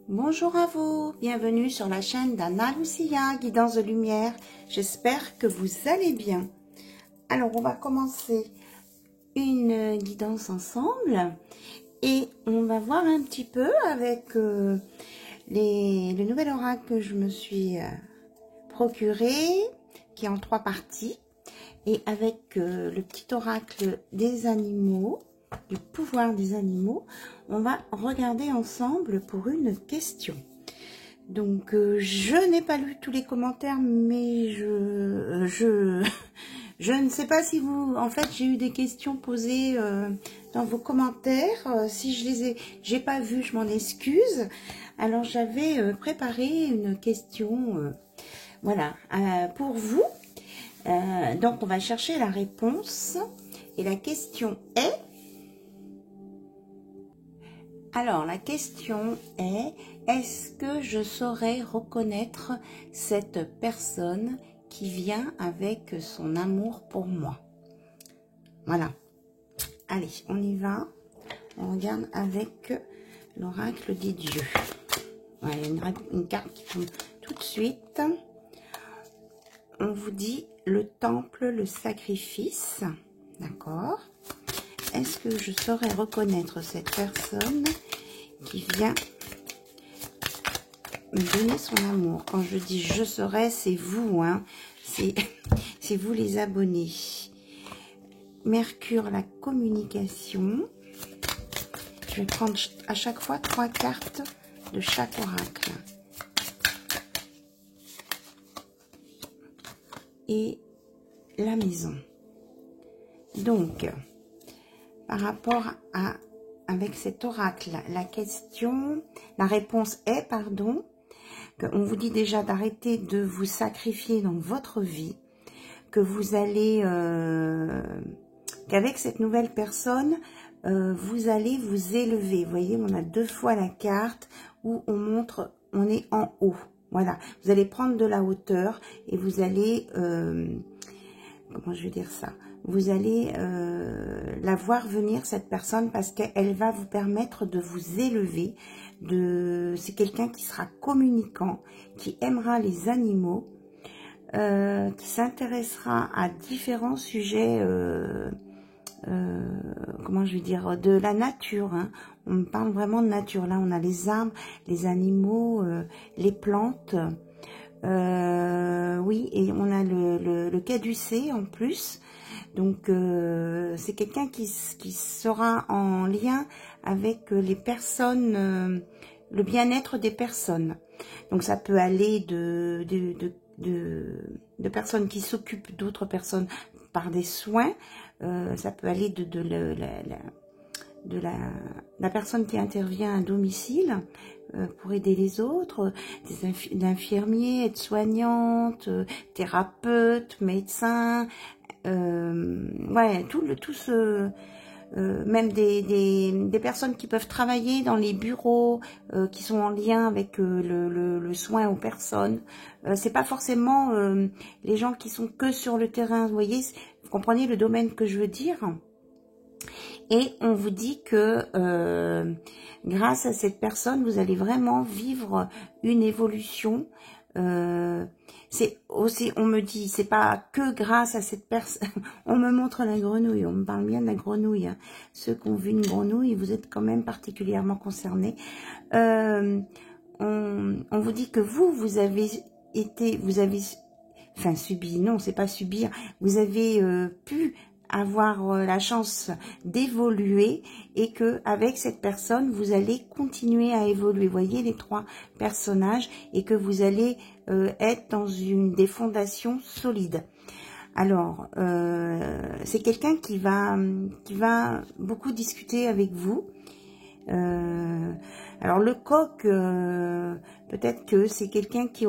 Bonjour à vous, bienvenue sur la chaîne d'Anna Lucia, Guidance de Lumière. J'espère que vous allez bien. Alors, on va commencer une guidance ensemble et on va voir un petit peu avec le nouvel oracle que je me suis procuré, qui est en 3 parties, et avec le petit oracle des animaux, du pouvoir des animaux. On va regarder ensemble pour une question. Donc, je n'ai pas lu tous les commentaires, mais je ne sais pas si vous... En fait, j'ai eu des questions posées dans vos commentaires. Si je j'ai pas vu, je m'en excuse. Alors, j'avais préparé une question, voilà, pour vous. Donc, on va chercher la réponse. Et la question est... Alors, la question est, est-ce que je saurais reconnaître cette personne qui vient avec son amour pour moi? Voilà. Allez, on y va. On regarde avec l'oracle des dieux. Voilà, une carte qui tombe tout de suite. On vous dit le temple, le sacrifice. D'accord. Est-ce que je saurais reconnaître cette personne qui vient me donner son amour? Quand je dis je saurais, c'est vous, hein. C'est vous les abonnés. Mercure, la communication. Je vais prendre à chaque fois 3 cartes de chaque oracle. Et la maison. Donc, par rapport à, avec cet oracle, la réponse est, pardon, qu'on vous dit déjà d'arrêter de vous sacrifier dans votre vie, que vous allez, qu'avec cette nouvelle personne, vous allez vous élever. Vous voyez, on a 2 fois la carte où on montre, on est en haut. Voilà, vous allez prendre de la hauteur et vous allez, comment je vais dire ça? Vous allez la voir venir, cette personne, parce qu'elle va vous permettre de vous élever. C'est quelqu'un qui sera communicant, qui aimera les animaux, qui s'intéressera à différents sujets, comment je vais dire, de la nature. Hein. On parle vraiment de nature. Là, on a les arbres, les animaux, les plantes. Oui, et on a le caducée en plus. Donc, c'est quelqu'un qui sera en lien avec les personnes, le bien-être des personnes. Donc, ça peut aller de personnes qui s'occupent d'autres personnes par des soins. Ça peut aller de la personne qui intervient à domicile pour aider les autres, d'infirmiers, aides-soignantes, thérapeutes, médecins, ouais, même des personnes qui peuvent travailler dans les bureaux, qui sont en lien avec le soin aux personnes. C'est pas forcément les gens qui sont que sur le terrain, vous voyez, vous comprenez le domaine que je veux dire. Et on vous dit que grâce à cette personne, vous allez vraiment vivre une évolution. C'est aussi, on me dit, c'est pas que grâce à cette personne. On me montre la grenouille, on me parle bien de la grenouille. Hein. Ceux qui ont vu une grenouille, vous êtes quand même particulièrement concernés. On vous dit que vous avez enfin subi, non, c'est pas subir. Vous avez pu avoir la chance d'évoluer et que avec cette personne vous allez continuer à évoluer. Vous voyez les 3 personnages et que vous allez être dans des fondations solides. Alors c'est quelqu'un qui va beaucoup discuter avec vous. Alors le coq, peut-être que c'est quelqu'un qui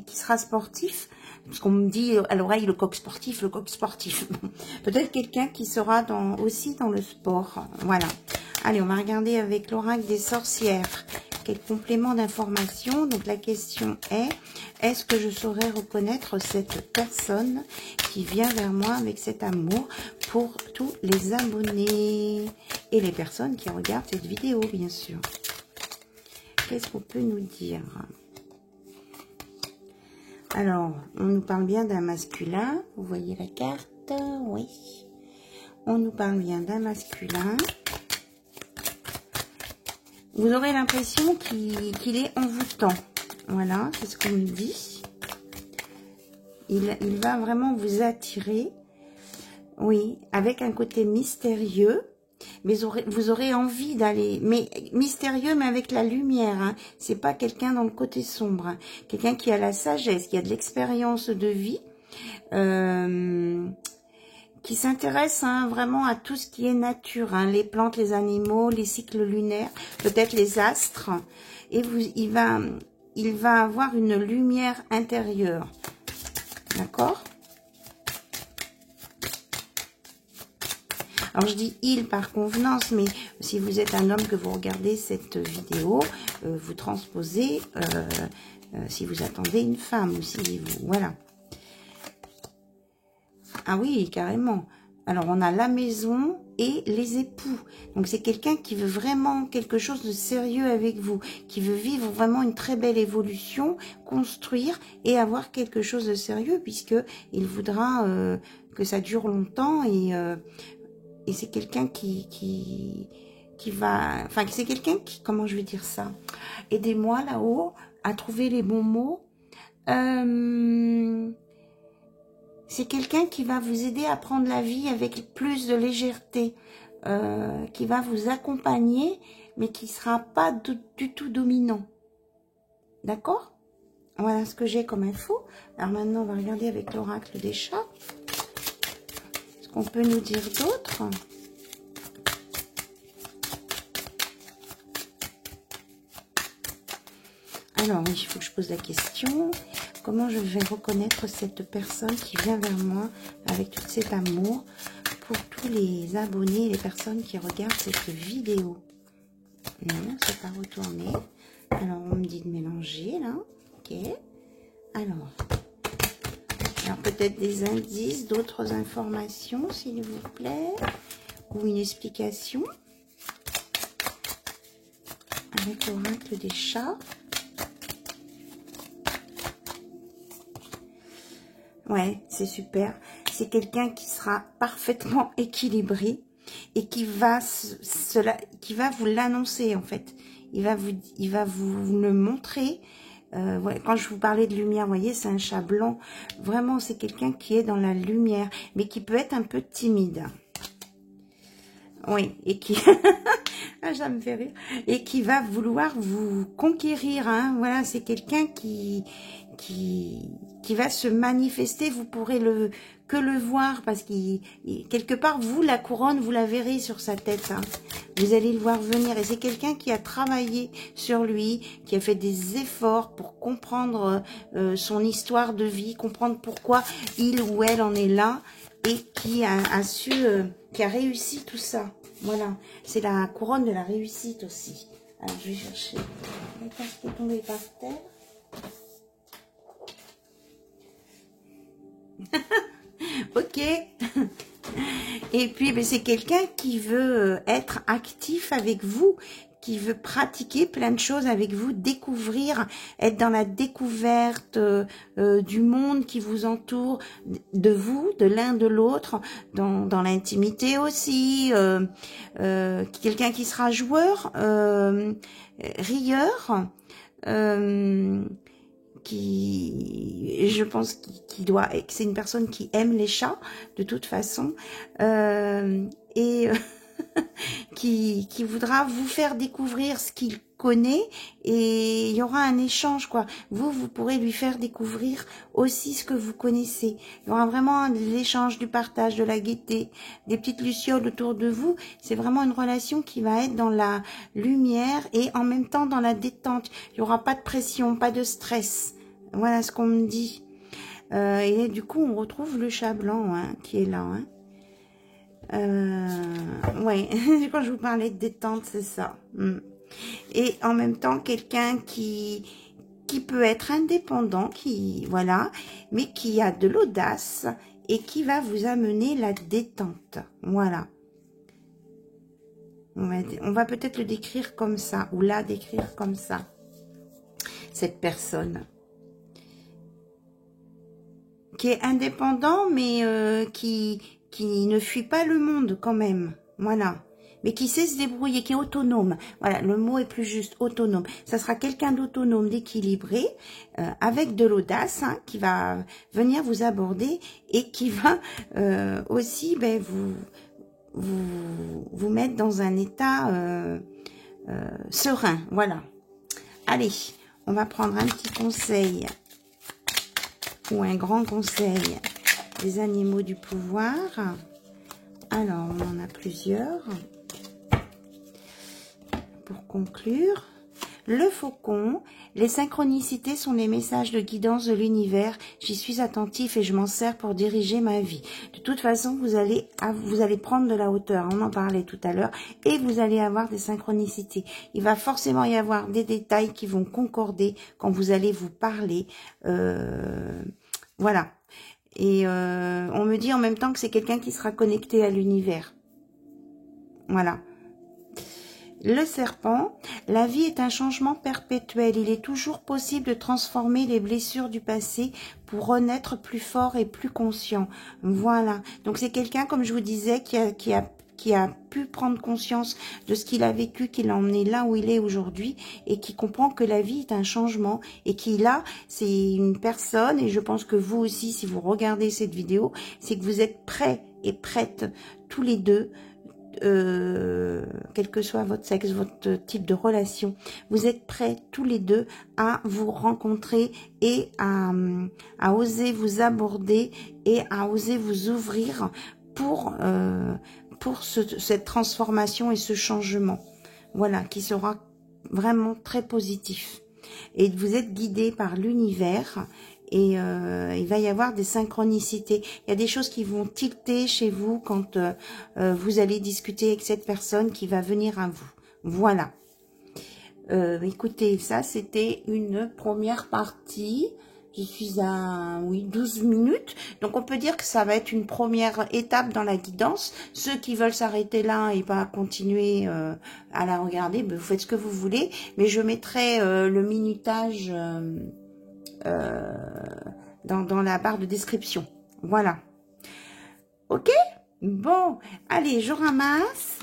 sera sportif. Parce qu'on me dit à l'oreille le coq sportif, le coq sportif. Peut-être quelqu'un qui sera aussi dans le sport. Voilà. Allez, on va regarder avec l'oracle des sorcières. Quel complément d'information? Donc la question est, est-ce que je saurais reconnaître cette personne qui vient vers moi avec cet amour pour tous les abonnés et les personnes qui regardent cette vidéo, bien sûr. qu'est-ce qu'on peut nous dire? Alors, on nous parle bien d'un masculin. Vous voyez la carte? Oui. On nous parle bien d'un masculin. Vous aurez l'impression qu'il est envoûtant. Voilà, c'est ce qu'on nous dit. Il va vraiment vous attirer. Oui, avec un côté mystérieux. Mais vous aurez envie d'aller, mais mystérieux, mais avec la lumière. Hein. C'est pas quelqu'un dans le côté sombre. Hein. Quelqu'un qui a la sagesse, qui a de l'expérience de vie, qui s'intéresse hein, vraiment à tout ce qui est nature, hein, les plantes, les animaux, les cycles lunaires, peut-être les astres. Et il va avoir une lumière intérieure. D'accord ? Alors, je dis « il » par convenance, mais si vous êtes un homme que vous regardez cette vidéo, vous transposez si vous attendez une femme ou si vous... Voilà. Ah oui, carrément. Alors, on a la maison et les époux. Donc, c'est quelqu'un qui veut vraiment quelque chose de sérieux avec vous, qui veut vivre vraiment une très belle évolution, construire et avoir quelque chose de sérieux, puisqu'il voudra que ça dure longtemps et c'est quelqu'un qui va... Enfin, c'est quelqu'un qui... Comment je vais dire ça? Aidez-moi là-haut à trouver les bons mots. C'est quelqu'un qui va vous aider à prendre la vie avec plus de légèreté. Qui va vous accompagner, mais qui ne sera pas du tout dominant. D'accord? Voilà ce que j'ai comme info. Alors maintenant, on va regarder avec l'oracle des chats. Qu'on peut nous dire d'autres? Alors, oui, il faut que je pose la question. Comment je vais reconnaître cette personne qui vient vers moi avec tout cet amour pour tous les abonnés, les personnes qui regardent cette vidéo? Non, c'est pas retourné. Alors, on me dit de mélanger, là. Ok. Alors peut-être des indices, d'autres informations, s'il vous plaît, ou une explication avec l'oracle des chats. Ouais, c'est super. C'est quelqu'un qui sera parfaitement équilibré et qui va vous l'annoncer en fait. Il va vous le montrer. Ouais, quand je vous parlais de lumière, vous voyez, c'est un chat blanc. Vraiment, c'est quelqu'un qui est dans la lumière, mais qui peut être un peu timide. Oui, et qui... ah, ça me fait rire. Et qui va vouloir vous conquérir. Hein. Voilà, c'est quelqu'un qui va se manifester. Vous pourrez que le voir parce qu'il quelque part, vous, la couronne, vous la verrez sur sa tête. Hein. Vous allez le voir venir. Et c'est quelqu'un qui a travaillé sur lui, qui a fait des efforts pour comprendre son histoire de vie, comprendre pourquoi il ou elle en est là et qui a su, qui a réussi tout ça. Voilà, c'est la couronne de la réussite aussi. Alors, je vais chercher la carte qui est tombée par terre. Ok. Et puis, ben, c'est quelqu'un qui veut être actif avec vous, qui veut pratiquer plein de choses avec vous, découvrir, être dans la découverte du monde qui vous entoure, de vous, de l'un de l'autre, dans l'intimité aussi. Quelqu'un qui sera joueur, rieur, je pense que c'est une personne qui aime les chats de toute façon qui voudra vous faire découvrir ce qu'il connaît et il y aura un échange quoi. Vous pourrez lui faire découvrir aussi ce que vous connaissez. Il y aura vraiment l'échange, du partage, de la gaieté, des petites lucioles autour de vous. C'est vraiment une relation qui va être dans la lumière et en même temps dans la détente. Il n'y aura pas de pression, pas de stress. Voilà ce qu'on me dit. Et du coup, on retrouve le chat blanc hein, qui est là. Hein. Ouais, quand je vous parlais de détente, c'est ça. Et en même temps, quelqu'un qui peut être indépendant, voilà, mais qui a de l'audace et qui va vous amener la détente. Voilà. On va peut-être le décrire comme ça, ou la décrire comme ça. cette personne. Qui est indépendant, mais qui ne fuit pas le monde quand même. Voilà. Mais qui sait se débrouiller, qui est autonome. Voilà, le mot est plus juste, autonome. Ça sera quelqu'un d'autonome, d'équilibré, avec de l'audace, hein, qui va venir vous aborder et qui va aussi ben, vous mettre dans un état serein. Voilà. Allez, on va prendre un petit conseil ou un grand conseil des animaux du pouvoir. Alors, on en a plusieurs. Pour conclure, le faucon, les synchronicités sont les messages de guidance de l'univers. J'y suis attentif et je m'en sers pour diriger ma vie. De toute façon, vous allez prendre de la hauteur, on en parlait tout à l'heure, et vous allez avoir des synchronicités. Il va forcément y avoir des détails qui vont concorder quand vous allez vous parler. Voilà. Et on me dit en même temps que c'est quelqu'un qui sera connecté à l'univers. Voilà. Le serpent, la vie est un changement perpétuel. Il est toujours possible de transformer les blessures du passé pour renaître plus fort et plus conscient. Voilà. Donc c'est quelqu'un, comme je vous disais, qui a pu prendre conscience de ce qu'il a vécu, qui l'a emmené là où il est aujourd'hui et qui comprend que la vie est un changement et qui là, c'est une personne, et je pense que vous aussi, si vous regardez cette vidéo, c'est que vous êtes prêts et prêtes tous les deux, quel que soit votre sexe, votre type de relation, vous êtes prêts tous les deux à vous rencontrer et à oser vous aborder et à oser vous ouvrir pour cette transformation et ce changement, voilà, qui sera vraiment très positif. Et vous êtes guidé par l'univers. Et il va y avoir des synchronicités. Il y a des choses qui vont tilter chez vous quand vous allez discuter avec cette personne qui va venir à vous. Voilà. Écoutez, ça c'était une première partie. Je suis à 12 minutes. Donc on peut dire que ça va être une première étape dans la guidance. Ceux qui veulent s'arrêter là et pas continuer à la regarder, ben, vous faites ce que vous voulez. Mais je mettrai le minutage... dans la barre de description. Voilà. Ok? Bon, allez, je ramasse.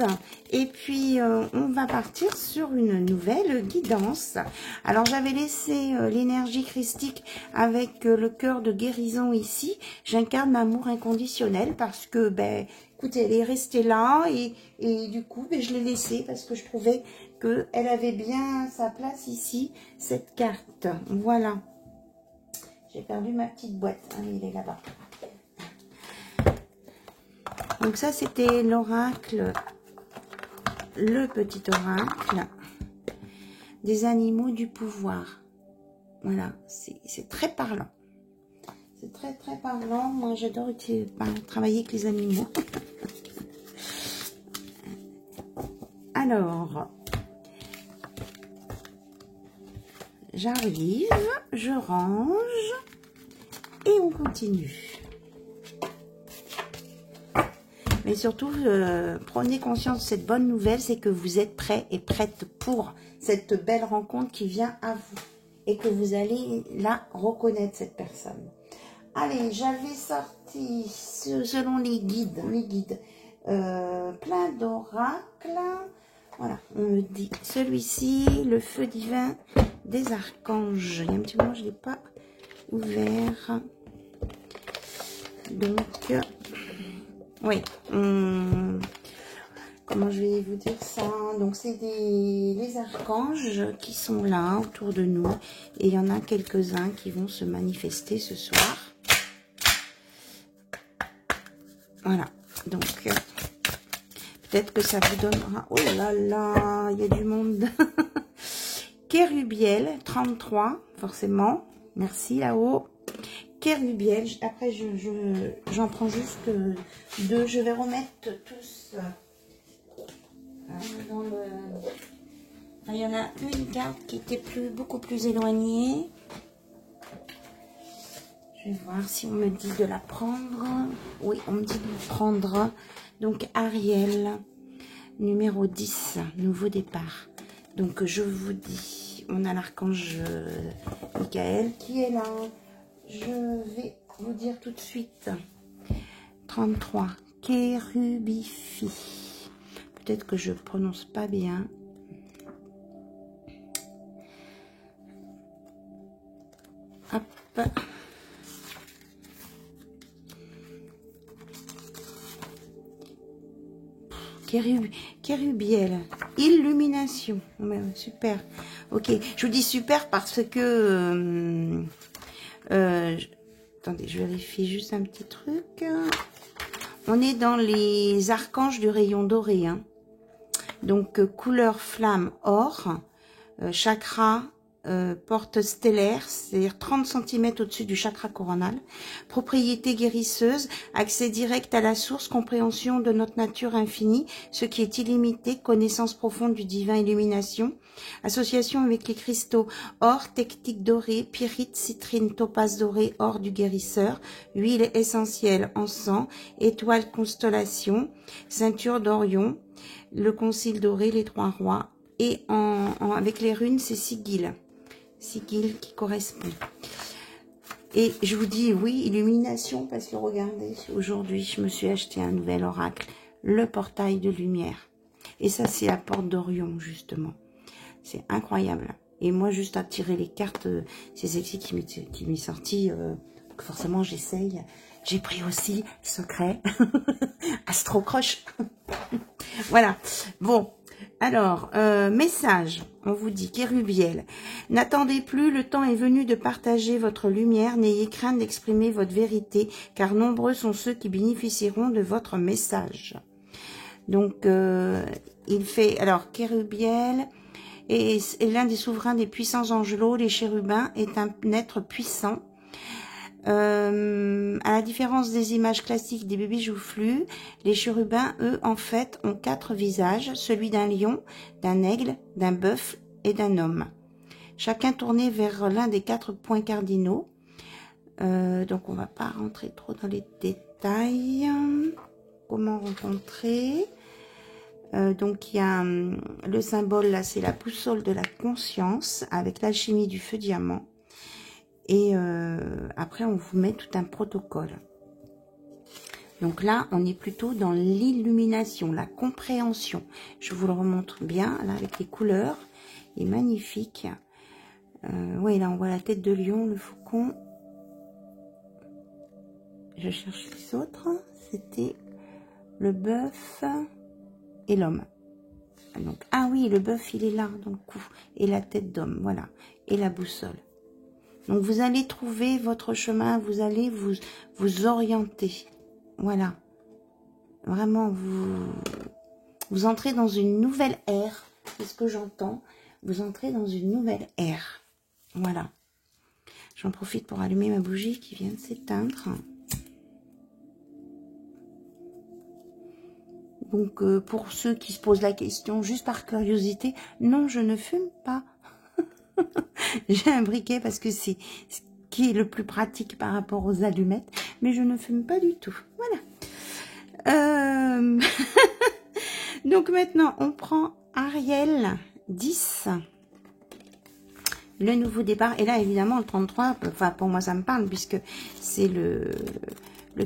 Et puis, on va partir sur une nouvelle guidance. Alors, j'avais laissé l'énergie christique avec le cœur de guérison ici. J'incarne l'amour inconditionnel parce que, ben, écoutez, elle est restée là. Et du coup, ben, je l'ai laissée parce que je trouvais qu'elle avait bien sa place ici, cette carte. Voilà. J'ai perdu ma petite boîte. Ah oui, il est là-bas. Donc ça, c'était l'oracle, le petit oracle des animaux du pouvoir. Voilà, c'est très parlant. C'est très, très parlant. Moi, j'adore travailler avec les animaux. Alors, j'arrive, je range et on continue. Mais surtout, prenez conscience de cette bonne nouvelle, c'est que vous êtes prêts et prêtes pour cette belle rencontre qui vient à vous. Et que vous allez là reconnaître cette personne. Allez, j'avais sorti, selon les guides, plein d'oracles. Voilà, on me dit celui-ci, le feu divin des archanges. Il y a un petit moment, je ne l'ai pas ouvert. Donc, oui, comment je vais vous dire ça? Donc, c'est les archanges qui sont là autour de nous. Et il y en a quelques-uns qui vont se manifester ce soir. Voilà, donc, peut-être que ça vous donnera... Oh là là, il y a du monde. Kérubiel, 33, forcément. Merci là-haut. Kérubiel, après j'en prends juste 2. Je vais remettre tous dans le... Il y en a une carte qui était beaucoup plus éloignée. Je vais voir si on me dit de la prendre. Oui, on me dit de la prendre. Donc Ariel, numéro 10, nouveau départ. Donc je vous dis on a l'archange Michael qui est là. Je vais vous dire tout de suite. 33. Kérubifi. Peut-être que je prononce pas bien. Hop. Kérubiel. Illumination. Super. Ok. Je vous dis super parce que... attendez, je vérifie juste un petit truc. On est dans les archanges du rayon doré. Hein. Donc, couleur flamme or, chakra, porte stellaire, c'est-à-dire 30 cm au-dessus du chakra coronal. Propriété guérisseuse, accès direct à la source, compréhension de notre nature infinie, ce qui est illimité, connaissance profonde du divin, illumination. Association avec les cristaux or, tectique doré, pyrite, citrine, topaze doré, or du guérisseur, huile essentielle, encens, étoile, constellation, ceinture d'Orion, le concile doré, les trois rois, et avec les runes, c'est sigil. Sigil qui correspond. Et je vous dis oui, illumination, parce que regardez, aujourd'hui, je me suis acheté un nouvel oracle, le portail de lumière. Et ça, c'est la porte d'Orion, justement. C'est incroyable. Et moi, juste à tirer les cartes, c'est celle-ci qui m'est sortie. Forcément, j'essaye. J'ai pris aussi secret. Astro Croche. Voilà. Bon. Alors, message, on vous dit, Kérubiel, n'attendez plus, le temps est venu de partager votre lumière, n'ayez crainte d'exprimer votre vérité, car nombreux sont ceux qui bénéficieront de votre message. Donc, il fait, alors, Kérubiel est l'un des souverains des puissants angelots, les chérubins est un être puissant. À la différence des images classiques des bébés joufflus, les chérubins, eux, en fait, ont 4 visages, celui d'un lion, d'un aigle, d'un bœuf et d'un homme. Chacun tourné vers l'un des 4 points cardinaux. Donc, on va pas rentrer trop dans les détails. Comment rencontrer? Donc, il y a le symbole, là, c'est la boussole de la conscience, avec l'alchimie du feu diamant. Et après, on vous met tout un protocole. Donc là, on est plutôt dans l'illumination, la compréhension. Je vous le remontre bien, là, avec les couleurs. Il est magnifique. Oui, là, on voit la tête de lion, le faucon. Je cherche les autres. C'était le bœuf et l'homme. Donc, ah oui, le bœuf, il est là, dans le cou. Et la tête d'homme, voilà. Et la boussole. Donc, vous allez trouver votre chemin, vous allez vous orienter. Voilà. Vraiment, vous entrez dans une nouvelle ère. C'est ce que j'entends. Vous entrez dans une nouvelle ère. Voilà. J'en profite pour allumer ma bougie qui vient de s'éteindre. Donc, pour ceux qui se posent la question, juste par curiosité, non, je ne fume pas. J'ai un briquet parce que c'est ce qui est le plus pratique par rapport aux allumettes, mais je ne fume pas du tout. Voilà. Donc maintenant, on prend Ariel 10. Le nouveau départ. Et là, évidemment, le 33, enfin, pour moi, ça me parle, puisque c'est le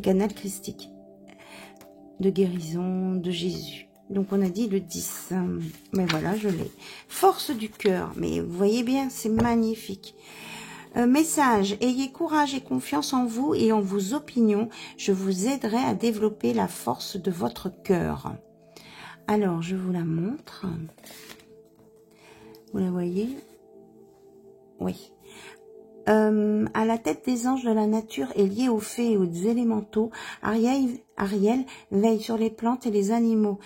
canal christique de guérison de Jésus. Donc, on a dit le 10. Mais voilà, je l'ai. Force du cœur. Mais vous voyez bien, c'est magnifique. Message. Ayez courage et confiance en vous et en vos opinions. Je vous aiderai à développer la force de votre cœur. Alors, je vous la montre. Vous la voyez? Oui. À la tête des anges de la nature et lié aux fées et aux élémentaux, Ariel veille sur les plantes et les animaux.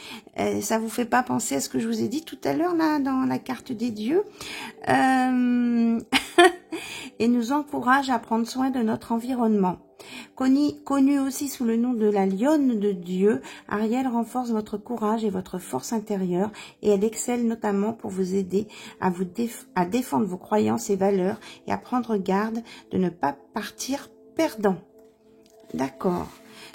Ça vous fait pas penser à ce que je vous ai dit tout à l'heure là dans la carte des dieux? Et nous encourage à prendre soin de notre environnement. Connue aussi sous le nom de la lionne de Dieu, Ariel renforce votre courage et votre force intérieure et elle excelle notamment pour vous aider à défendre vos croyances et valeurs et à prendre garde de ne pas partir perdant. D'accord.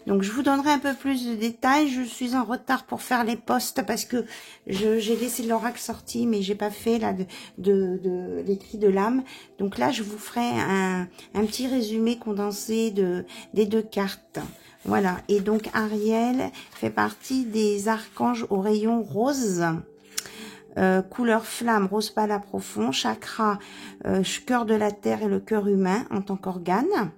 Donc, je vous donnerai un peu plus de détails. Je suis en retard pour faire les posts parce que j'ai laissé l'oracle sorti, mais j'ai pas fait là de l'écrit de l'âme. Donc là, je vous ferai un petit résumé condensé des 2 cartes. Voilà. Et donc, Ariel fait partie des archanges au rayon rose. Couleur flamme, rose pâle à profond, chakra, cœur de la terre et le cœur humain en tant qu'organe.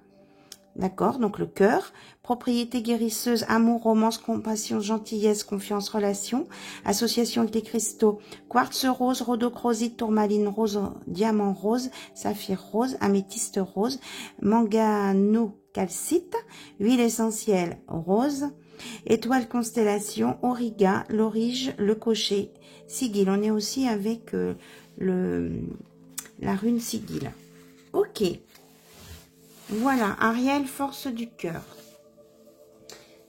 D'accord, donc le cœur, propriété guérisseuse, amour, romance, compassion, gentillesse, confiance, relation, association avec les cristaux, quartz rose, rhodochrosite, tourmaline rose, diamant rose, saphir rose, améthyste rose, manganocalcite, huile essentielle rose, étoile constellation, auriga, l'orige, le cocher, sigil. On est aussi avec la rune sigil. Ok. Voilà, Ariel, force du cœur.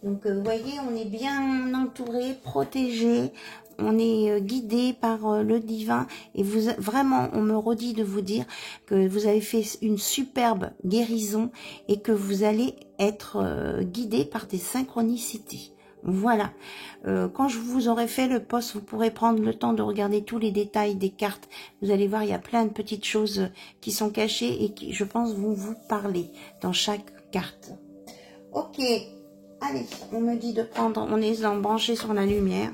Donc, vous voyez, on est bien entouré, protégé, on est guidé par le divin. Et vous, vraiment, on me redit de vous dire que vous avez fait une superbe guérison et que vous allez être guidé par des synchronicités. Voilà. Quand je vous aurai fait le post, vous pourrez prendre le temps de regarder tous les détails des cartes. Vous allez voir, il y a plein de petites choses qui sont cachées et qui, je pense, vont vous parler dans chaque carte. Ok. Allez, on me dit de prendre, on est branché sur la lumière,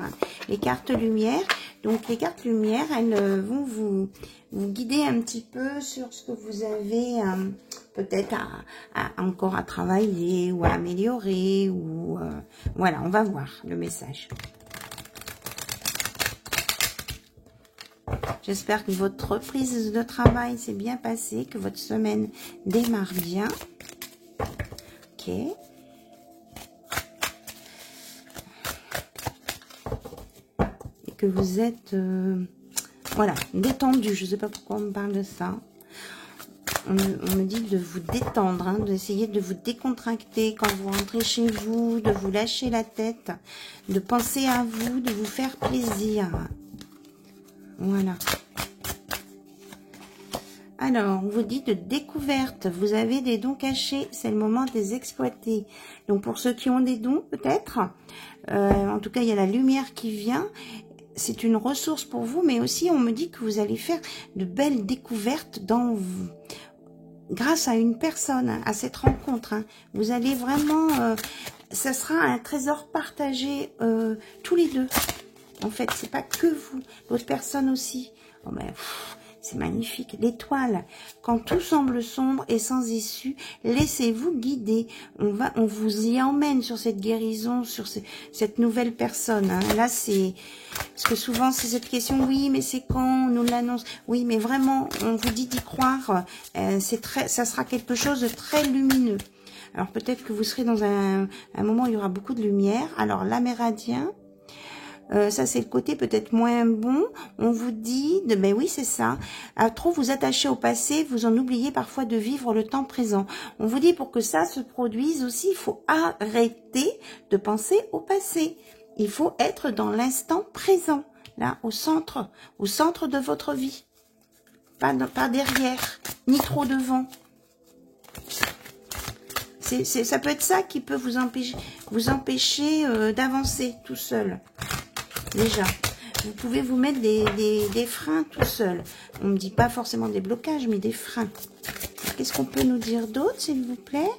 les cartes lumière. Donc, les cartes lumière, elles vont vous guider un petit peu sur ce que vous avez peut-être encore à travailler ou à améliorer. Ou voilà, on va voir le message. J'espère que votre reprise de travail s'est bien passée, que votre semaine démarre bien. Ok. Que vous êtes voilà, détendu. Je ne sais pas pourquoi on me parle de ça. On me dit de vous détendre, hein, d'essayer de vous décontracter quand vous rentrez chez vous, de vous lâcher la tête, de penser à vous, de vous faire plaisir. Voilà. Alors, on vous dit de découverte. Vous avez des dons cachés. C'est le moment de les exploiter. Donc, pour ceux qui ont des dons, peut-être, en tout cas, il y a la lumière qui vient. C'est une ressource pour vous, mais aussi on me dit que vous allez faire de belles découvertes grâce à une personne, à cette rencontre. Hein. Vous allez vraiment, ça sera un trésor partagé tous les deux. En fait, c'est pas que vous, l'autre personne aussi. Oh, mais, c'est magnifique. L'étoile, quand tout semble sombre et sans issue, laissez-vous guider. On vous y emmène sur cette guérison, sur cette nouvelle personne. Hein. Là, c'est... Parce que souvent, c'est cette question, oui, mais c'est quand on nous l'annonce? Oui, mais vraiment, on vous dit d'y croire. Ça sera quelque chose de très lumineux. Alors, peut-être que vous serez dans un moment où il y aura beaucoup de lumière. Alors, l'amérindien... ça, c'est le côté peut-être moins bon. On vous dit, ben oui, c'est ça. À trop vous attacher au passé, vous en oubliez parfois de vivre le temps présent. On vous dit, pour que ça se produise aussi, il faut arrêter de penser au passé. Il faut être dans l'instant présent, là, au centre de votre vie. Pas derrière, ni trop devant. Ça peut être ça qui peut vous empêcher d'avancer tout seul. Déjà, vous pouvez vous mettre des freins tout seul. On ne me dit pas forcément des blocages, mais des freins. Qu'est-ce qu'on peut nous dire d'autre, s'il vous plaît?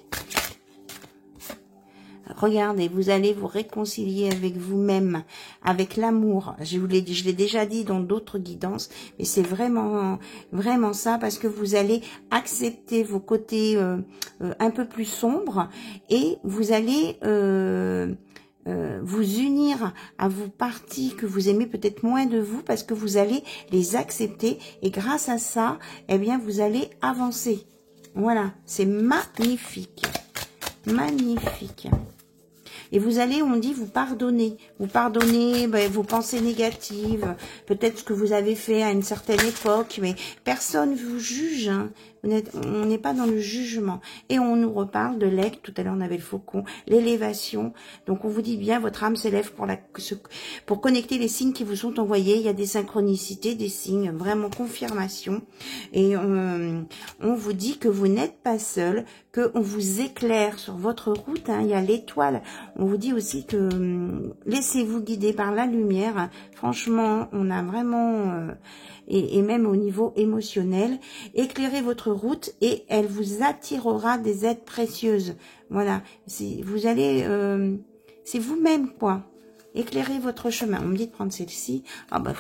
Regardez, vous allez vous réconcilier avec vous-même, avec l'amour. Je l'ai déjà dit dans d'autres guidances, mais c'est vraiment, vraiment ça, parce que vous allez accepter vos côtés un peu plus sombres et vous allez... vous unir à vos parties que vous aimez peut-être moins de vous, parce que vous allez les accepter et grâce à ça, eh bien, vous allez avancer. Voilà, c'est magnifique. Magnifique. Et vous allez, on dit, vous pardonner. Vous pardonnez vos pensées négatives, peut-être ce que vous avez fait à une certaine époque, mais personne vous juge. Hein. On n'est pas dans le jugement. Et on nous reparle de l'aigle. Tout à l'heure, on avait le faucon, l'élévation. Donc, on vous dit bien, votre âme s'élève pour connecter les signes qui vous sont envoyés. Il y a des synchronicités, des signes, vraiment confirmation. Et on vous dit que vous n'êtes pas seul, qu'on vous éclaire sur votre route. Hein, il y a l'étoile. On vous dit aussi que laissez-vous guider par la lumière. Franchement, on a vraiment... et même au niveau émotionnel, éclairez votre route et elle vous attirera des aides précieuses. Voilà, vous allez, c'est vous-même quoi. Éclairez votre chemin. On me dit de prendre celle-ci. Ah bah,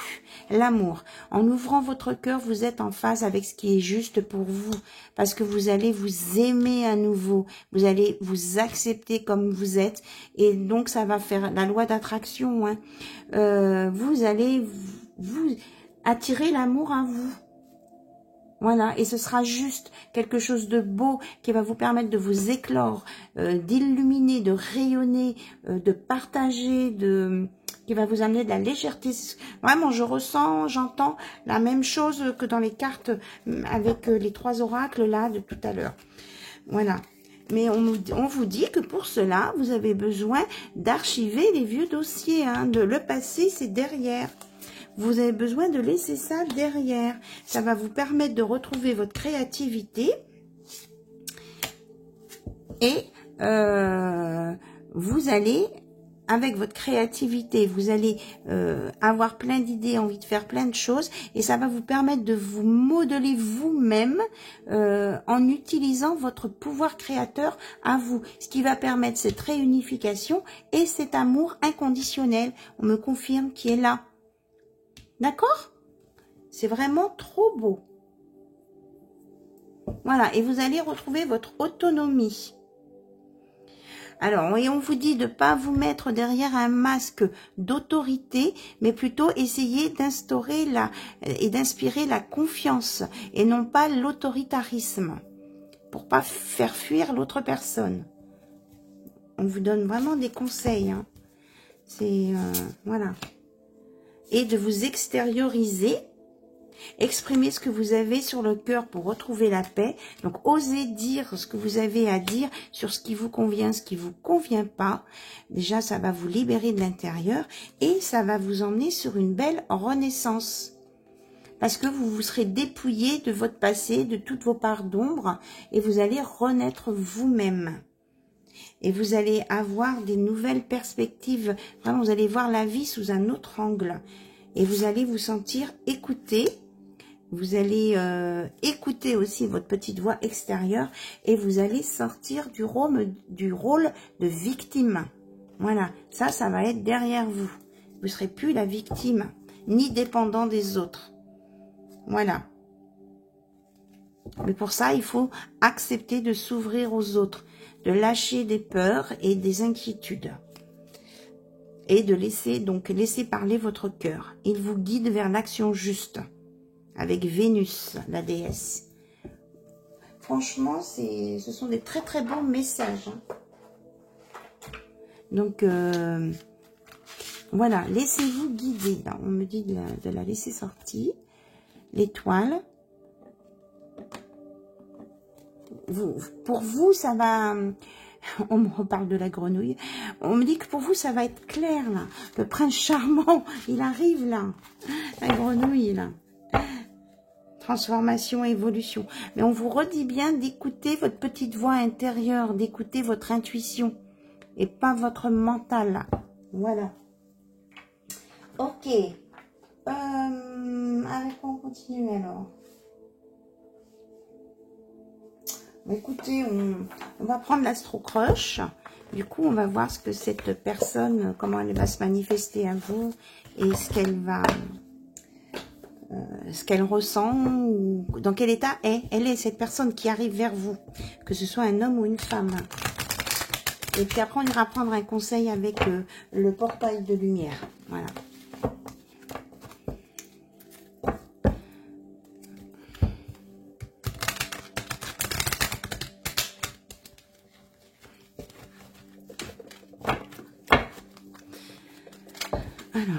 l'amour. En ouvrant votre cœur, vous êtes en phase avec ce qui est juste pour vous. Parce que vous allez vous aimer à nouveau. Vous allez vous accepter comme vous êtes. Et donc, ça va faire la loi d'attraction. Hein. Vous allez vous attirer l'amour à vous. Voilà, et ce sera juste quelque chose de beau qui va vous permettre de vous éclore, d'illuminer, de rayonner, de partager, qui va vous amener de la légèreté. Vraiment, je ressens, j'entends la même chose que dans les cartes avec les 3 oracles là de tout à l'heure. Voilà. Mais on vous dit que pour cela, vous avez besoin d'archiver les vieux dossiers. Hein, le passé, c'est derrière. Vous avez besoin de laisser ça derrière. Ça va vous permettre de retrouver votre créativité. Et vous allez, avec votre créativité, vous allez avoir plein d'idées, envie de faire plein de choses. Et ça va vous permettre de vous modeler vous-même en utilisant votre pouvoir créateur à vous. Ce qui va permettre cette réunification et cet amour inconditionnel. On me confirme qu'il est là. D'accord? C'est vraiment trop beau. Voilà, et vous allez retrouver votre autonomie. Alors, et on vous dit de ne pas vous mettre derrière un masque d'autorité, mais plutôt essayer d'instaurer et d'inspirer la confiance, et non pas l'autoritarisme, pour pas faire fuir l'autre personne. On vous donne vraiment des conseils. Hein. C'est, voilà. Et de vous extérioriser, exprimer ce que vous avez sur le cœur pour retrouver la paix. Donc, osez dire ce que vous avez à dire sur ce qui vous convient, ce qui vous convient pas. Déjà, ça va vous libérer de l'intérieur et ça va vous emmener sur une belle renaissance. Parce que vous vous serez dépouillé de votre passé, de toutes vos parts d'ombre et vous allez renaître vous-même. Et vous allez avoir des nouvelles perspectives. Vraiment, vous allez voir la vie sous un autre angle. Et vous allez vous sentir écouté. Vous allez écouter aussi votre petite voix extérieure. Et vous allez sortir du rôle de victime. Voilà, ça va être derrière vous. Vous ne serez plus la victime, ni dépendant des autres. Voilà. Mais pour ça, il faut accepter de s'ouvrir aux autres, de lâcher des peurs et des inquiétudes. Et de laisser parler votre cœur. Il vous guide vers l'action juste. Avec Vénus, la déesse. Franchement, ce sont des très très bons messages. Hein. Donc, voilà, laissez-vous guider. Là, on me dit de la laisser sortir. L'étoile. Pour vous, ça va... On me reparle de la grenouille. On me dit que pour vous, ça va être clair, là. Le prince charmant, il arrive, là. La grenouille, là. Transformation, évolution. Mais on vous redit bien d'écouter votre petite voix intérieure, d'écouter votre intuition. Et pas votre mental, là. Voilà. Ok. Avec quoi on continue, alors? Écoutez, on va prendre l'astro-crush. Du coup, on va voir ce que cette personne, comment elle va se manifester à vous et ce qu'elle ressent ou dans quel état elle est cette personne qui arrive vers vous, que ce soit un homme ou une femme. Et puis après, on ira prendre un conseil avec le portail de lumière. Voilà. Alors,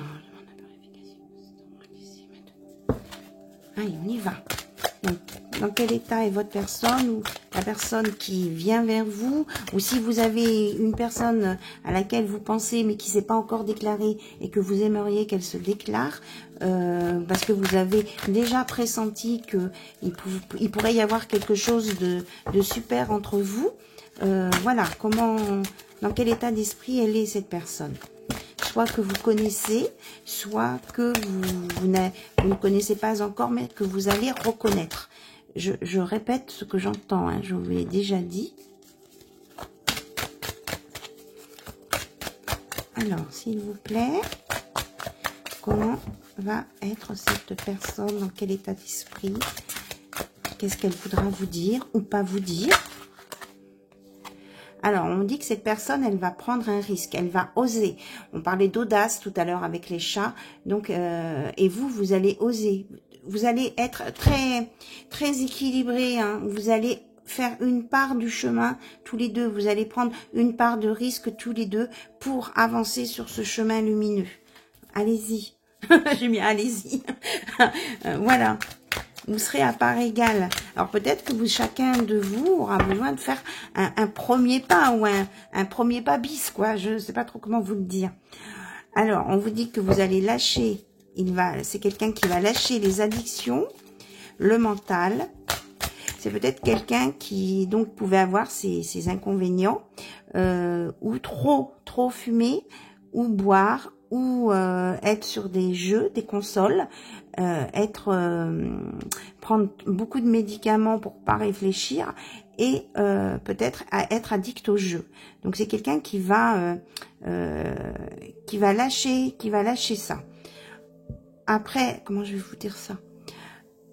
allez, on y va. Donc, dans quel état est votre personne ou la personne qui vient vers vous, ou si vous avez une personne à laquelle vous pensez mais qui ne s'est pas encore déclarée et que vous aimeriez qu'elle se déclare, parce que vous avez déjà pressenti qu'il pourrait y avoir quelque chose de super entre vous. Voilà, dans quel état d'esprit elle est cette personne. Soit que vous connaissez, soit que vous ne connaissez pas encore, mais que vous allez reconnaître. Je répète ce que j'entends, hein, je vous l'ai déjà dit. Alors, s'il vous plaît, comment va être cette personne, dans quel état d'esprit? Qu'est-ce qu'elle voudra vous dire ou pas vous dire? Alors, on dit que cette personne, elle va prendre un risque, elle va oser. On parlait d'audace tout à l'heure avec les chats. Donc, et vous allez oser. Vous allez être très équilibré. Hein. Vous allez faire une part du chemin tous les deux. Vous allez prendre une part de risque tous les deux pour avancer sur ce chemin lumineux. Allez-y. J'ai mis allez-y. Voilà. Vous serez à part égale. Alors peut-être que chacun de vous aura besoin de faire un premier pas ou un premier pas bis, quoi. Je ne sais pas trop comment vous le dire. Alors, on vous dit que vous allez lâcher. C'est quelqu'un qui va lâcher les addictions, le mental. C'est peut-être quelqu'un qui donc pouvait avoir ses inconvénients, ou trop fumer, ou boire, ou être sur des jeux, des consoles, prendre beaucoup de médicaments pour pas réfléchir et peut-être être addict au jeu. Donc c'est quelqu'un qui va lâcher ça. Après, comment je vais vous dire ça?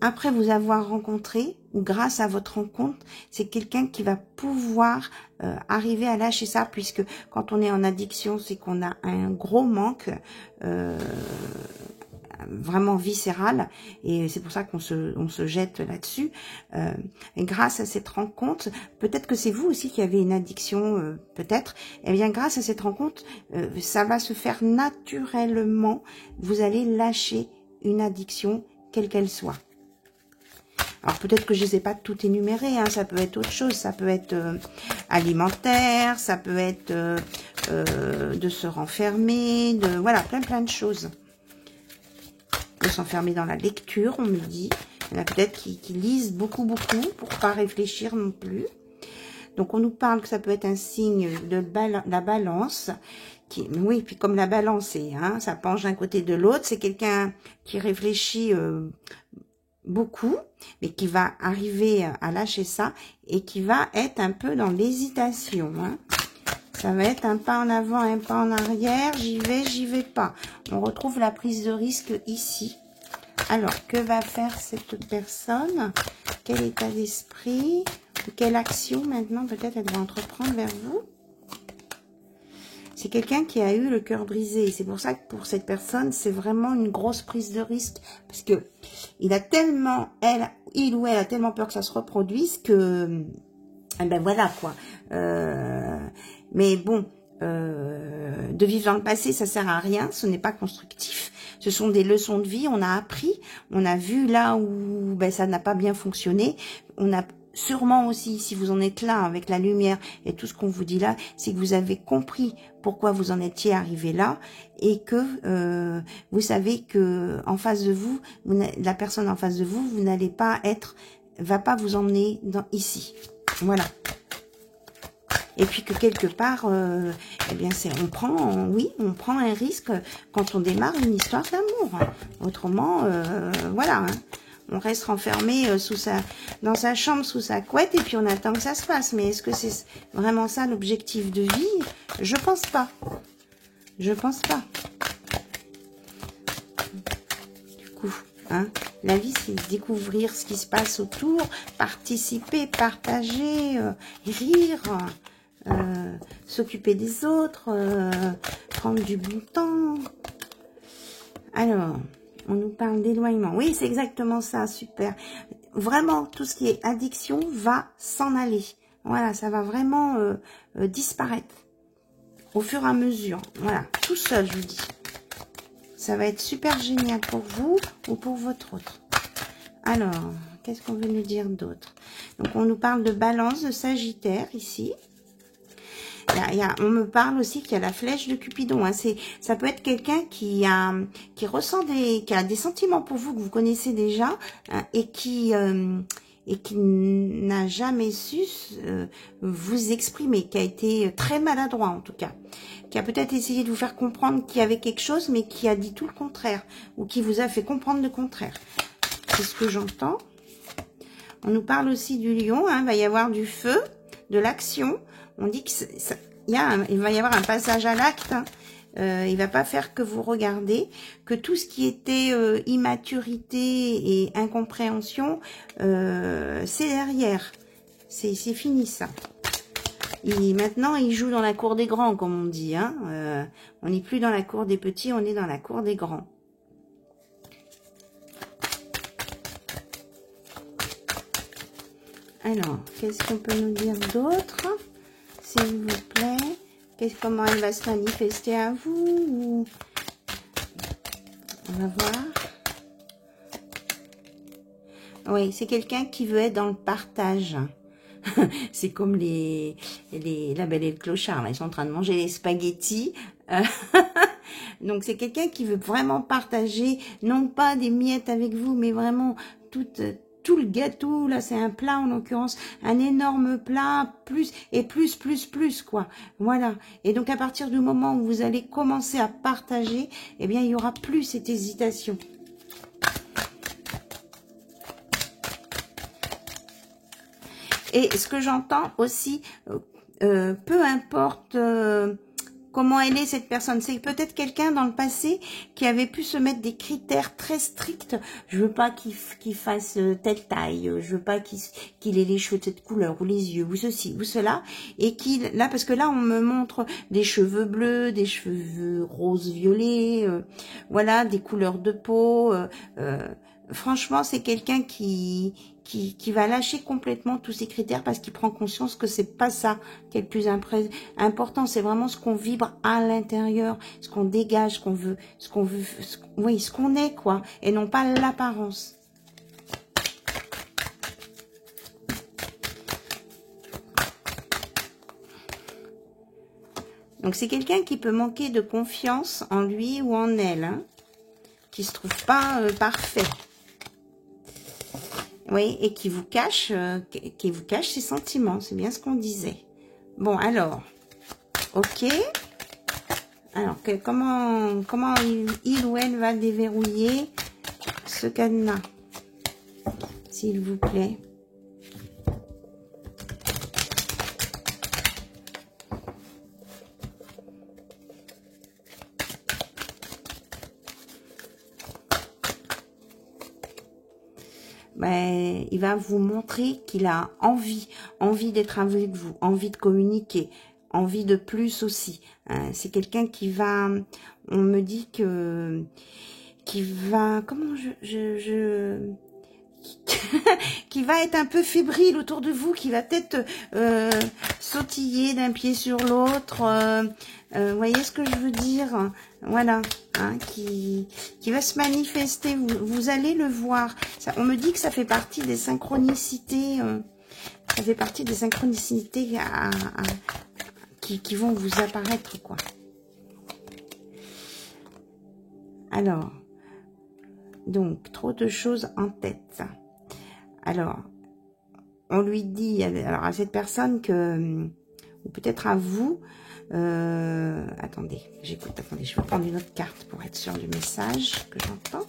Après vous avoir rencontré, ou grâce à votre rencontre, c'est quelqu'un qui va pouvoir arriver à lâcher ça, puisque quand on est en addiction, c'est qu'on a un gros manque vraiment viscéral, et c'est pour ça qu'on se jette là-dessus. Et grâce à cette rencontre, peut-être que c'est vous aussi qui avez une addiction, peut-être, et bien grâce à cette rencontre, ça va se faire naturellement. Vous allez lâcher une addiction, quelle qu'elle soit. Alors peut-être que je ne sais pas tout énumérer, hein, ça peut être autre chose, ça peut être alimentaire, ça peut être de se renfermer, voilà, plein de choses. De s'enfermer dans la lecture, on me dit. Il y en a peut-être qui lisent beaucoup pour pas réfléchir non plus. Donc on nous parle que ça peut être un signe de la balance. Oui, puis comme la balance, ça penche d'un côté de l'autre, c'est quelqu'un qui réfléchit beaucoup, mais qui va arriver à lâcher ça et qui va être un peu dans l'hésitation. Hein. Ça va être un pas en avant, un pas en arrière, j'y vais pas. On retrouve la prise de risque ici. Alors, que va faire cette personne? Quel état d'esprit? Quelle action maintenant peut-être elle va entreprendre vers vous? C'est quelqu'un qui a eu le cœur brisé. C'est pour ça que pour cette personne, c'est vraiment une grosse prise de risque. Parce que il ou elle a tellement peur que ça se reproduise que... ben voilà quoi. Mais bon, de vivre dans le passé, ça sert à rien. Ce n'est pas constructif. Ce sont des leçons de vie. On a appris. On a vu là où ça n'a pas bien fonctionné. On a... Sûrement aussi, si vous en êtes là avec la lumière et tout ce qu'on vous dit là, c'est que vous avez compris pourquoi vous en étiez arrivé là et que vous savez que en face de vous, la personne en face de vous, vous n'allez pas va pas vous emmener ici. Voilà. Et puis que quelque part, eh bien on prend un risque quand on démarre une histoire d'amour. Autrement, voilà. Hein. On reste renfermé dans sa chambre, sous sa couette, et puis on attend que ça se passe. Mais est-ce que c'est vraiment ça l'objectif de vie? Je pense pas. Je pense pas. Du coup, hein, la vie, c'est découvrir ce qui se passe autour, participer, partager, rire, s'occuper des autres, prendre du bon temps. Alors... On nous parle d'éloignement. Oui, c'est exactement ça, super. Vraiment, tout ce qui est addiction va s'en aller. Voilà, ça va vraiment disparaître au fur et à mesure. Voilà, tout seul, je vous dis. Ça va être super génial pour vous ou pour votre autre. Alors, qu'est-ce qu'on veut nous dire d'autre? Donc, on nous parle de balance, de Sagittaire, ici. On me parle aussi qu'il y a la flèche de Cupidon. Hein. Ça peut être quelqu'un qui a des sentiments pour vous que vous connaissez déjà, hein, et qui n'a jamais su vous exprimer, qui a été très maladroit en tout cas, qui a peut-être essayé de vous faire comprendre qu'il y avait quelque chose, mais qui a dit tout le contraire, ou qui vous a fait comprendre le contraire. C'est ce que j'entends. On nous parle aussi du lion, hein, il va y avoir du feu, de l'action. On dit qu'il va y avoir un passage à l'acte. Hein. Il va pas faire que vous regardez, que tout ce qui était immaturité et incompréhension, c'est derrière. C'est fini ça. Maintenant, il joue dans la cour des grands, comme on dit. Hein. On n'est plus dans la cour des petits, on est dans la cour des grands. Alors, qu'est-ce qu'on peut nous dire d'autre, s'il vous plaît? Comment elle va se manifester à vous? On va voir. Oui, c'est quelqu'un qui veut être dans le partage. C'est comme la Belle et le Clochard. Là. Ils sont en train de manger les spaghettis. Donc, c'est quelqu'un qui veut vraiment partager, non pas des miettes avec vous, mais vraiment tout le gâteau. Là, c'est un plat, en l'occurrence, un énorme plat, plus, quoi. Voilà. Et donc, à partir du moment où vous allez commencer à partager, eh bien, il n'y aura plus cette hésitation. Et ce que j'entends aussi, peu importe comment elle est cette personne, c'est peut-être quelqu'un dans le passé qui avait pu se mettre des critères très stricts. Je veux pas qu'il fasse telle taille, je veux pas qu'il ait les cheveux de cette couleur, ou les yeux, ou ceci, ou cela. Et là, parce que là, on me montre des cheveux bleus, des cheveux rose violet, voilà, des couleurs de peau. Franchement, c'est quelqu'un qui va lâcher complètement tous ces critères parce qu'il prend conscience que c'est pas ça qui est le plus important. C'est vraiment ce qu'on vibre à l'intérieur, ce qu'on dégage, ce qu'on est, quoi, et non pas l'apparence. Donc, c'est quelqu'un qui peut manquer de confiance en lui ou en elle, hein, qui se trouve pas parfait. Oui, et qui vous cache ses sentiments. C'est bien ce qu'on disait. Bon, alors, ok. Alors, comment il ou elle va déverrouiller ce cadenas, s'il vous plaît. Ben, il va vous montrer qu'il a envie d'être avec vous, envie de communiquer, envie de plus aussi. C'est quelqu'un qui va, on me dit que, qui va, comment qui va être un peu fébrile autour de vous, qui va peut-être sautiller d'un pied sur l'autre. Voyez ce que je veux dire? Voilà, hein, qui va se manifester. Vous allez le voir. Ça, on me dit que ça fait partie des synchronicités. Ça fait partie des synchronicités qui vont vous apparaître, quoi. Alors, donc, trop de choses en tête. Alors, on lui dit, alors à cette personne que, ou peut-être à vous, attendez, attendez, je vais prendre une autre carte pour être sûr du message que j'entends.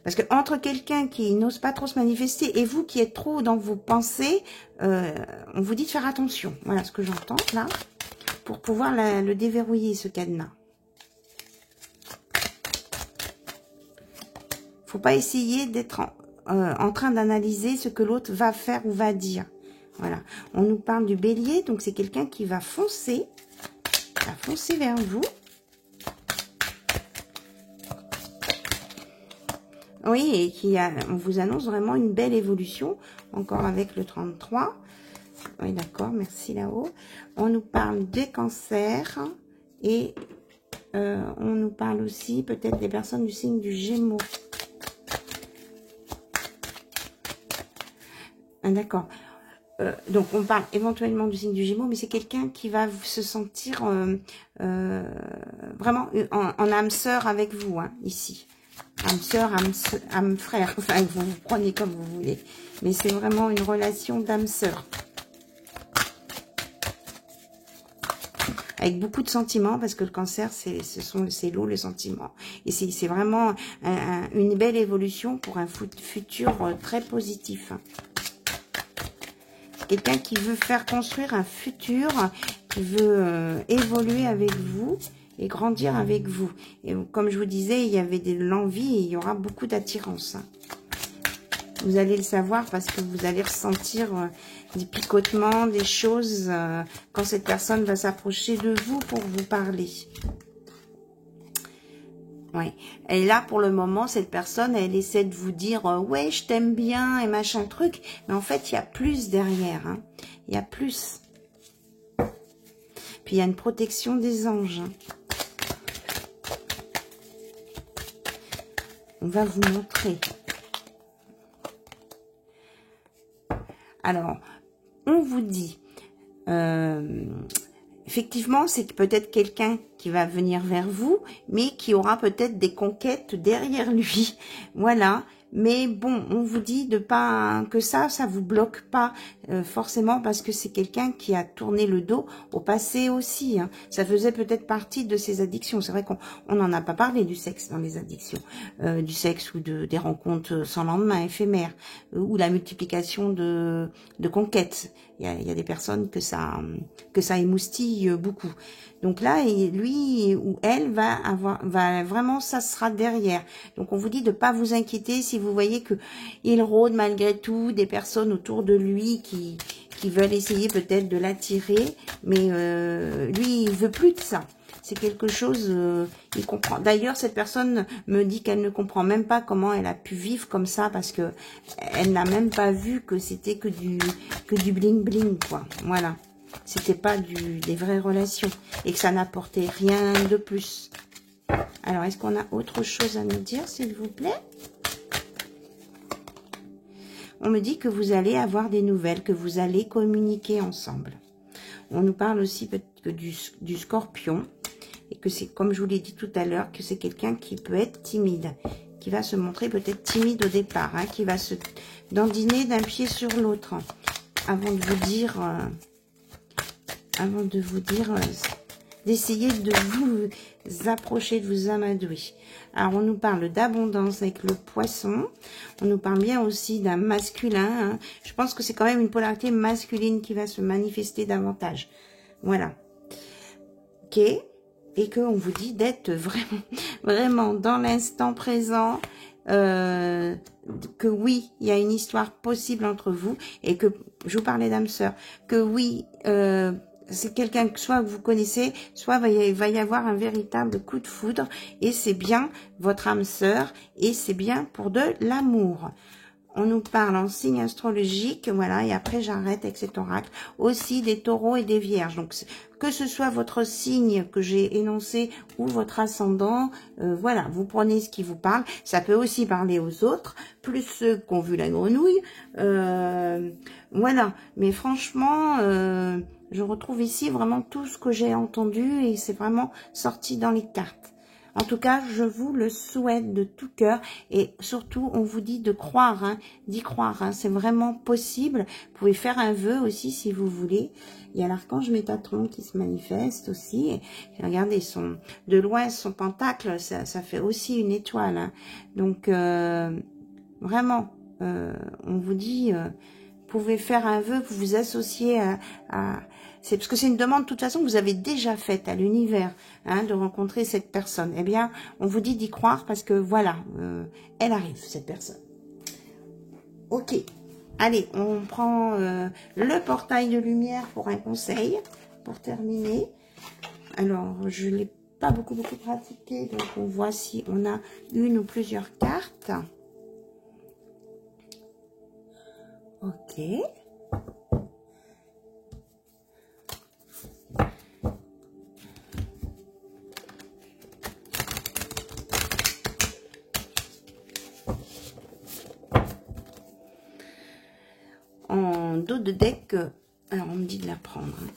Parce que entre quelqu'un qui n'ose pas trop se manifester et vous qui êtes trop dans vos pensées, on vous dit de faire attention. Voilà ce que j'entends là, pour pouvoir le déverrouiller, ce cadenas. Faut pas essayer d'être en train d'analyser ce que l'autre va faire ou va dire. Voilà. On nous parle du bélier, donc c'est quelqu'un qui va foncer vers vous. Oui, et on vous annonce vraiment une belle évolution, encore avec le 33. Oui, d'accord, merci là-haut. On nous parle des cancers et on nous parle aussi peut-être des personnes du signe du Gémeaux. Ah, d'accord. Donc, on parle éventuellement du signe du Gémeaux, mais c'est quelqu'un qui va se sentir vraiment en âme sœur avec vous, hein, ici. Âme sœur, âme frère, enfin, vous prenez comme vous voulez. Mais c'est vraiment une relation d'âme sœur. Avec beaucoup de sentiments, parce que le cancer, c'est l'eau, le sentiment. Et c'est vraiment une belle évolution pour un futur très positif. Quelqu'un qui veut faire construire un futur, qui veut évoluer avec vous et grandir avec vous. Et comme je vous disais, il y avait de l'envie et il y aura beaucoup d'attirance. Vous allez le savoir parce que vous allez ressentir des picotements, des choses quand cette personne va s'approcher de vous pour vous parler. Ouais. Et là, pour le moment, cette personne, elle essaie de vous dire ouais, je t'aime bien et machin truc. Mais en fait, il y a plus derrière. Hein. Il y a plus. Puis, il y a une protection des anges. On va vous montrer. Alors, on vous dit... effectivement, c'est peut-être quelqu'un qui va venir vers vous, mais qui aura peut-être des conquêtes derrière lui. Voilà. Mais bon, on vous dit de pas que ça vous bloque pas forcément parce que c'est quelqu'un qui a tourné le dos au passé aussi. Hein. Ça faisait peut-être partie de ses addictions. C'est vrai qu'on n'en a pas parlé du sexe dans les addictions, du sexe ou des rencontres sans lendemain éphémères ou la multiplication de conquêtes. Il y a des personnes que ça émoustille beaucoup. Donc là, lui ou elle va vraiment, ça sera derrière. Donc on vous dit de pas vous inquiéter si vous voyez que il rôde malgré tout des personnes autour de lui qui veulent essayer peut-être de l'attirer, mais lui il veut plus de ça. C'est quelque chose, il comprend. D'ailleurs, cette personne me dit qu'elle ne comprend même pas comment elle a pu vivre comme ça parce que elle n'a même pas vu que c'était que du bling bling quoi. Voilà. C'était pas des vraies relations et que ça n'apportait rien de plus. Alors, est-ce qu'on a autre chose à nous dire, s'il vous plaît? On me dit que vous allez avoir des nouvelles, que vous allez communiquer ensemble. On nous parle aussi peut-être du scorpion et que c'est, comme je vous l'ai dit tout à l'heure, que c'est quelqu'un qui peut être timide, qui va se montrer peut-être timide au départ, hein, qui va se dandiner d'un pied sur l'autre avant de vous dire... d'essayer de vous approcher, de vous amadouer. Alors, on nous parle d'abondance avec le poisson. On nous parle bien aussi d'un masculin. Hein. Je pense que c'est quand même une polarité masculine qui va se manifester davantage. Voilà. Ok. Et qu'on vous dit d'être vraiment dans l'instant présent. Que oui, il y a une histoire possible entre vous. Et que, je vous parlais d'âme sœur, que oui... c'est quelqu'un que soit vous connaissez, soit il va y avoir un véritable coup de foudre et c'est bien votre âme sœur et c'est bien pour de l'amour. On nous parle en signe astrologique, voilà, et après j'arrête avec cet oracle, aussi des taureaux et des vierges. Donc, que ce soit votre signe que j'ai énoncé ou votre ascendant, voilà, vous prenez ce qui vous parle. Ça peut aussi parler aux autres, plus ceux qui ont vu la grenouille. Voilà, mais franchement... je retrouve ici vraiment tout ce que j'ai entendu et c'est vraiment sorti dans les cartes. En tout cas, je vous le souhaite de tout cœur et surtout, on vous dit de croire, hein, d'y croire. Hein, c'est vraiment possible. Vous pouvez faire un vœu aussi si vous voulez. Il y a l'archange Métatron qui se manifeste aussi. Et regardez, de loin, son pentacle, ça fait aussi une étoile. Hein. Donc, vraiment, on vous dit... vous pouvez faire un vœu, vous vous associez c'est parce que c'est une demande de toute façon que vous avez déjà faite à l'univers, hein, de rencontrer cette personne. Eh bien, on vous dit d'y croire parce que voilà, elle arrive, cette personne. Ok, allez, on prend le portail de lumière pour un conseil, pour terminer. Alors, je ne l'ai pas beaucoup pratiqué, donc on voit si on a une ou plusieurs cartes. Ok. dos de deck, alors on me dit de la prendre. Hein.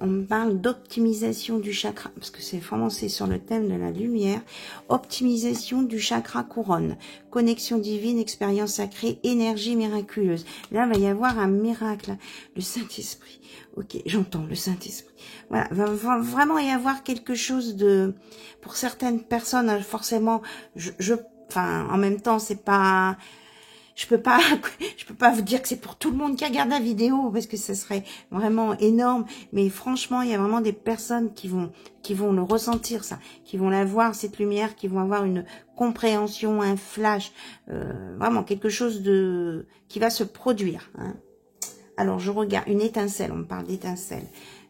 On me parle d'optimisation du chakra, parce que c'est vraiment sur le thème de la lumière. Optimisation du chakra couronne. Connexion divine, expérience sacrée, énergie miraculeuse. Là, il va y avoir un miracle. Le Saint-Esprit. Ok, j'entends le Saint-Esprit. Voilà, va vraiment y avoir quelque chose de... Pour certaines personnes, forcément, enfin, en même temps, c'est pas... Je peux pas vous dire que c'est pour tout le monde qui regarde la vidéo parce que ça serait vraiment énorme. Mais franchement, il y a vraiment des personnes qui vont le ressentir ça, qui vont la voir cette lumière, qui vont avoir une compréhension, un flash, vraiment quelque chose qui va se produire. Hein. Alors je regarde une étincelle, on me parle d'étincelle.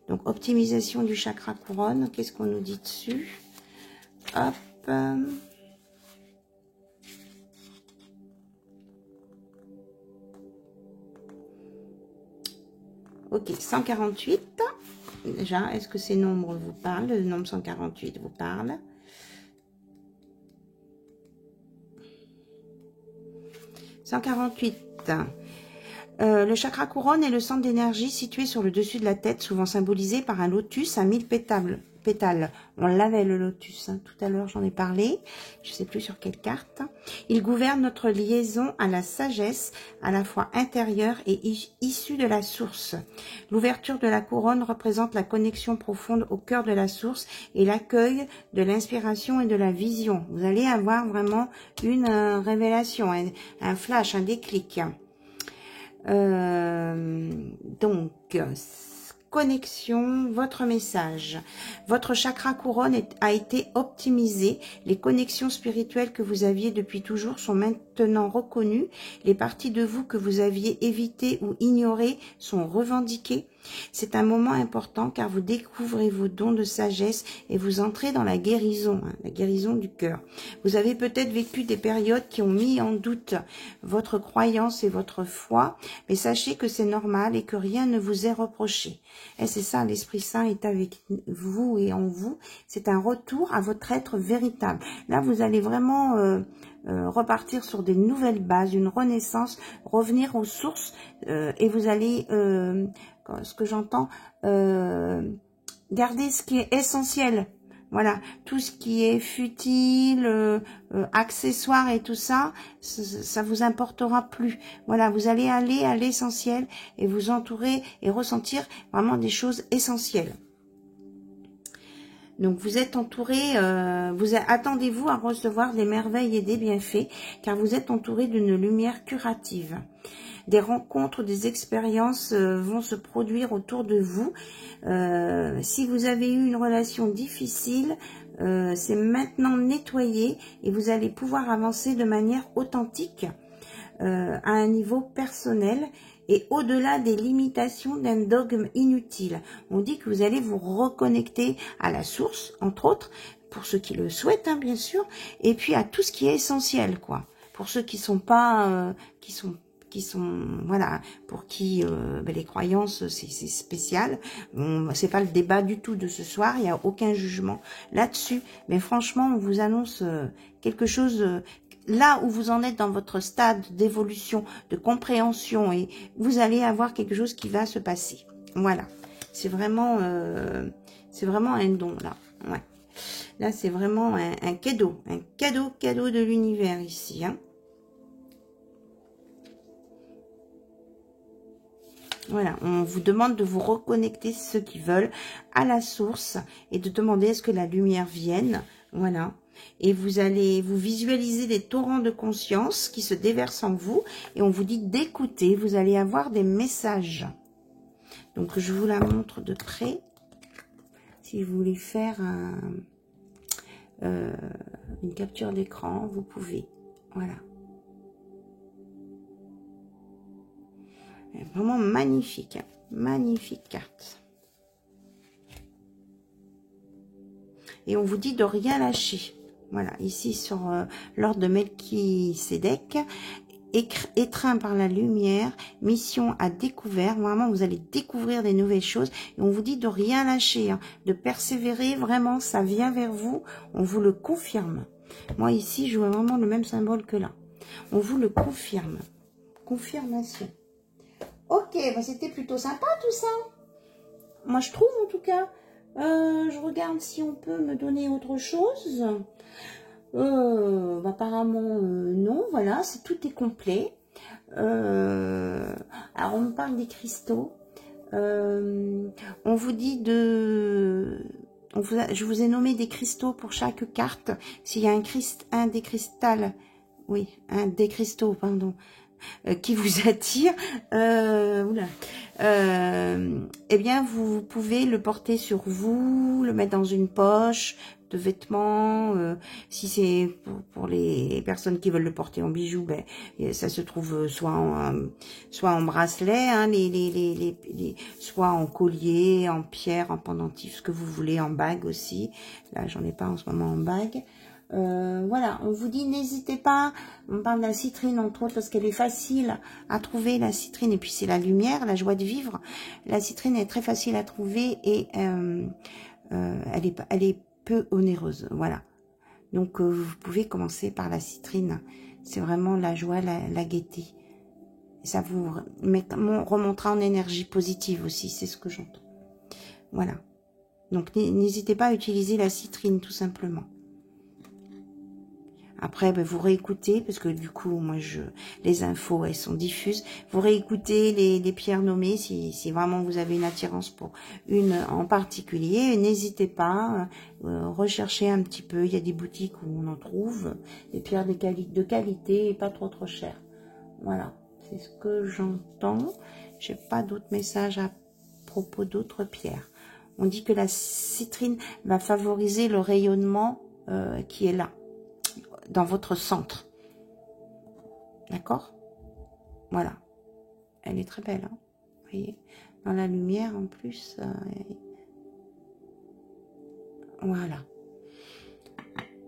Donc optimisation du chakra couronne. Qu'est-ce qu'on nous dit dessus? Hop. Ok, 148. Déjà, est-ce que ces nombres vous parlent? Le nombre 148 vous parle? « 148. Le chakra couronne est le centre d'énergie situé sur le dessus de la tête, souvent symbolisé par un lotus à 1000 pétales. On l'avait le lotus, hein, tout à l'heure j'en ai parlé, je ne sais plus sur quelle carte. Il gouverne notre liaison à la sagesse, à la fois intérieure et issue de la source. L'ouverture de la couronne représente la connexion profonde au cœur de la source et l'accueil de l'inspiration et de la vision. Vous allez avoir vraiment une révélation, un flash, un déclic. Donc, connexion, votre message. Votre chakra couronne a été optimisé. Les connexions spirituelles que vous aviez depuis toujours sont maintenant reconnues. Les parties de vous que vous aviez évitées ou ignorées sont revendiquées. C'est un moment important car vous découvrez vos dons de sagesse et vous entrez dans la guérison du cœur. Vous avez peut-être vécu des périodes qui ont mis en doute votre croyance et votre foi, mais sachez que c'est normal et que rien ne vous est reproché. Et c'est ça, l'Esprit Saint est avec vous et en vous. C'est un retour à votre être véritable. Là, vous allez vraiment repartir sur des nouvelles bases, une renaissance, revenir aux sources et vous allez... ce que j'entends, garder ce qui est essentiel. Voilà, tout ce qui est futile, accessoire et tout ça, ça vous importera plus. Voilà, vous allez aller à l'essentiel et vous entourer et ressentir vraiment des choses essentielles. Donc vous êtes entouré, attendez-vous à recevoir des merveilles et des bienfaits, car vous êtes entouré d'une lumière curative. Des rencontres, des expériences vont se produire autour de vous. Si vous avez eu une relation difficile, c'est maintenant nettoyé et vous allez pouvoir avancer de manière authentique à un niveau personnel et au-delà des limitations d'un dogme inutile. On dit que vous allez vous reconnecter à la source, entre autres, pour ceux qui le souhaitent, hein, bien sûr, et puis à tout ce qui est essentiel, quoi. Pour ceux qui sont pas, voilà, pour qui les croyances c'est spécial. C'est pas le débat du tout de ce soir, il n'y a aucun jugement là-dessus, mais franchement on vous annonce quelque chose là où vous en êtes dans votre stade d'évolution, de compréhension, et vous allez avoir quelque chose qui va se passer. Voilà, c'est vraiment un don là. Ouais. Là c'est vraiment un cadeau de l'univers ici, hein. Voilà, on vous demande de vous reconnecter, ceux qui veulent, à la source et de demander est-ce que la lumière vienne. Voilà. Et vous allez vous visualiser des torrents de conscience qui se déversent en vous et on vous dit d'écouter. Vous allez avoir des messages. Donc, je vous la montre de près. Si vous voulez faire une capture d'écran, vous pouvez. Voilà. Vraiment magnifique, hein. Magnifique carte. Et on vous dit de rien lâcher. Voilà, ici sur l'ordre de Melchisédek, étreint par la lumière, mission à découvert. Vraiment, vous allez découvrir des nouvelles choses. Et on vous dit de rien lâcher, hein, de persévérer. Vraiment, ça vient vers vous. On vous le confirme. Moi, ici, je vois vraiment le même symbole que là. On vous le confirme. Confirmation. Ok, bah c'était plutôt sympa tout ça. Moi, je trouve en tout cas. Je regarde si on peut me donner autre chose. Apparemment, non. Voilà, tout est complet. Alors, on me parle des cristaux. On vous dit de... je vous ai nommé des cristaux pour chaque carte. S'il y a un des cristals... Oui, un des cristaux, pardon. Qui vous attire, eh bien, vous pouvez le porter sur vous, le mettre dans une poche de vêtements. Si c'est pour les personnes qui veulent le porter en bijoux, ben, ça se trouve soit en bracelet, hein, soit en collier, en pierre, en pendentif, ce que vous voulez, en bague aussi. Là, j'en ai pas en ce moment en bague. Voilà, on vous dit n'hésitez pas, on parle de la citrine entre autres parce qu'elle est facile à trouver, la citrine, et puis c'est la lumière, la joie de vivre. La citrine est très facile à trouver et elle est peu onéreuse, voilà. Donc vous pouvez commencer par la citrine, c'est vraiment la joie, la gaieté. Ça vous remontera en énergie positive aussi, c'est ce que j'entends. Voilà, donc n'hésitez pas à utiliser la citrine tout simplement. Après, ben, vous réécoutez, parce que du coup, moi, les infos, elles sont diffuses. Vous réécoutez les pierres nommées, si vraiment vous avez une attirance pour une en particulier. N'hésitez pas, recherchez un petit peu. Il y a des boutiques où on en trouve des pierres de qualité et pas trop chères. Voilà, c'est ce que j'entends. J'ai pas d'autres messages à propos d'autres pierres. On dit que la citrine va favoriser le rayonnement qui est là, dans votre centre. D'accord? Voilà. Elle est très belle, hein, vous voyez, dans la lumière en plus. Voilà.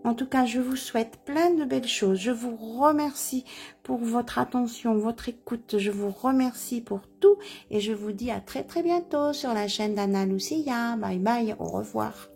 En tout cas, je vous souhaite plein de belles choses. Je vous remercie pour votre attention, votre écoute. Je vous remercie pour tout. Et je vous dis à très bientôt sur la chaîne d'Anna Lucia. Bye bye, au revoir.